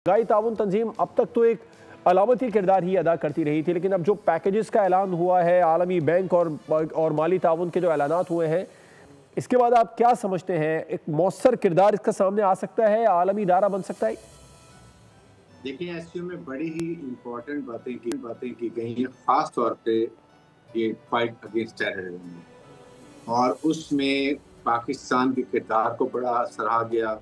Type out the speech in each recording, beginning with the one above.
Shanghai ताउन तंजीम अब तक तो एक अलामती किरदार ही अदा करती रही थी, लेकिन अब जो पैकेजेस का ऐलान हुआ है, आलमी बैंक और माली ताउन के जो ऐलानात हुए हैं, इसके बाद आप क्या समझते हैं, एक मौसर किरदार इसका सामने आ सकता है, आलमी इदारा बन सकता है? देखिए, एससीओ में बड़ी ही इम्पोर्टेंट बातें की गई हैं, खास तौर पे ये फाइट अगेंस्ट टेररिज्म, और उसमें पाकिस्तान के किरदार को बड़ा सराहा गया।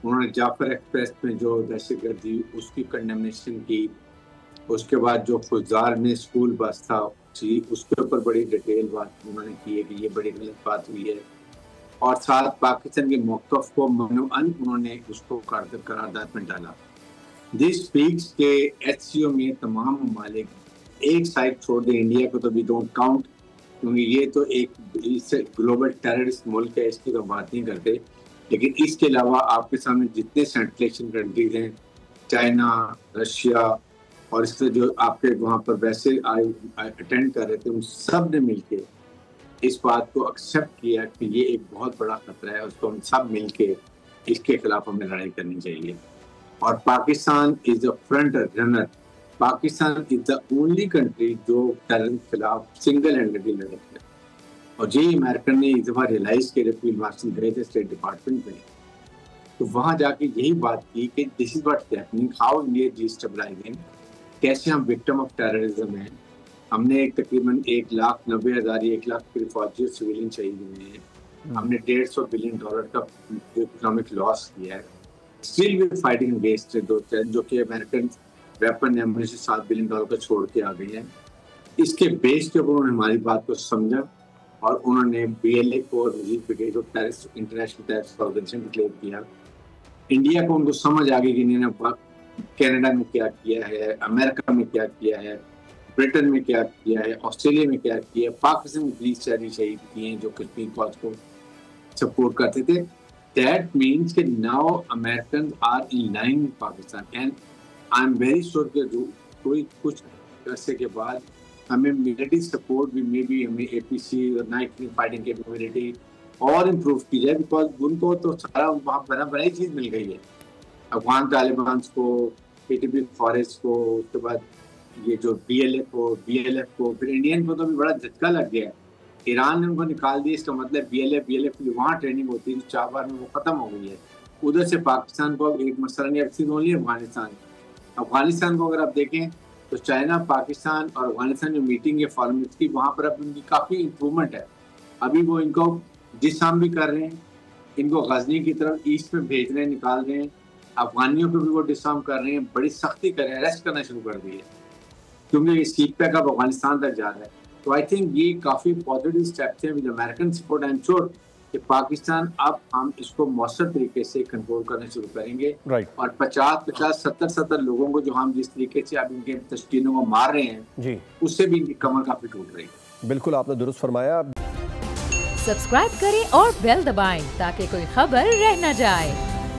उन्होंने जाफर एक्सप्रेस में जो दहशतगर्दी उसकी कंडेमनेशन की, उसके बाद जो फुजार में स्कूल बस था उसके ऊपर बड़ी डिटेल बात उन्होंने की है कि ये बड़ी गलत बात हुई है, और साथ पाकिस्तान के मौक़िफ़ को ममनूअन उन्होंने उसको करारदाद में डाला। दिस स्पीक्स के एचसीओ में तमाम ममालिक एक साइड छोड़ दें, इंडिया को तो भी डोंट काउंट, क्योंकि ये तो एक ग्लोबल टेररिस्ट मुल्क है, इसकी तो बात नहीं करते। लेकिन इसके अलावा आपके सामने जितने सेंट्रल एशियन कंट्रीज हैं, चाइना, रशिया, और इससे जो आपके वहाँ पर वैसे अटेंड कर रहे थे, उन सब ने मिलके इस बात को एक्सेप्ट किया कि ये एक बहुत बड़ा खतरा है, उसको हम सब मिलके इसके खिलाफ हमें लड़ाई करनी चाहिए। और Pakistan is the front runner. Pakistan is the only country जो टेरर के खिलाफ सिंगल हैंडेडली लड़े थे, और यही अमेरिकन ने इस दफा रियलाइज किया, फील्ड मार्शल गए थे स्टेट डिपार्टमेंट में, तो वहां जाके यही बात की कि this is what's happening, how India is destabilising, कैसे हम विक्टिम ऑफ टेररिज्म हैं। हमने एक तकरीबन 1,90,000 1 लाख के फौजी सिविलियन शहीद हुए हैं, हमने $150 बिलियन का इकोनॉमिक लॉस किया है, स्टिल वी फाइटिंग अगेंस्ट जो कि अमेरिकन वेपन एम्यूनिशन $7 बिलियन का छोड़ के आ गए हैं। इसके बेस के ऊपर उन्होंने हमारी बात को समझा, और उन्होंने BLA को terrorist international terrorist organisation declare किया। इंडिया को उनको समझ आ गई कि इन्होंने कनाडा में क्या किया है, अमेरिका में क्या किया है, ब्रिटेन में क्या किया है, ऑस्ट्रेलिया में क्या किया है, पाकिस्तान में पुलिस शहीद किए हैं जो कश्मीर कॉज को सपोर्ट करते थे। दैट मीन्स कि now American are in line with Pakistan, and I am very sure कि कोई कुछ अरसे के बाद हमें मिलिट्री सपोर्ट भी हमें APC और नाइट फाइटिंग कैपेबिलिटी और इम्प्रूव की जाए, बिकॉज उनको तो सारा वहाँ बना ही चीज़ मिल गई है। अफगान तालिबान को, KTP फॉरेस्ट को, उसके बाद ये जो BLF को, फिर इंडियन को तो भी बड़ा झटका लग गया है। ईरान ने उनको निकाल दिया, इसका मतलब BLF की वहाँ ट्रेनिंग होती है जो 4 बार में वो ख़त्म हो गई है। उधर से पाकिस्तान को अब एक मसला नहीं, अब ओनली अफगानिस्तान को अगर आप देखें तो चाइना, पाकिस्तान और अफगानिस्तान जो मीटिंग है फॉर्मेट की, वहाँ पर अब उनकी काफ़ी इम्प्रूवमेंट है। अभी वो इनको डिसआर्म भी कर रहे हैं, इनको गजनी की तरफ ईस्ट में भेज रहे हैं, निकाल रहे हैं, अफगानियों को भी वो डिसआर्म कर रहे हैं, बड़ी सख्ती कर रहे हैं, अरेस्ट करना शुरू कर दिए, क्योंकि ये सीट पैक अब अफगानिस्तान तक जा रहा है। तो आई थिंक ये काफ़ी पॉजिटिव स्टेप्स हैं with American support. I am sure कि पाकिस्तान अब हम इसको मौसर तरीके से कंट्रोल करना शुरू करेंगे, और 50-50, 70-70 लोगों को जो हम जिस तरीके से अब इनके तश्कीलों को मार रहे हैं जी, उससे भी इनकी कमर काफी टूट रही है। बिल्कुल आपने दुरुस्त फरमाया। सब्सक्राइब करें और बेल दबाएं ताकि कोई खबर रह न जाए।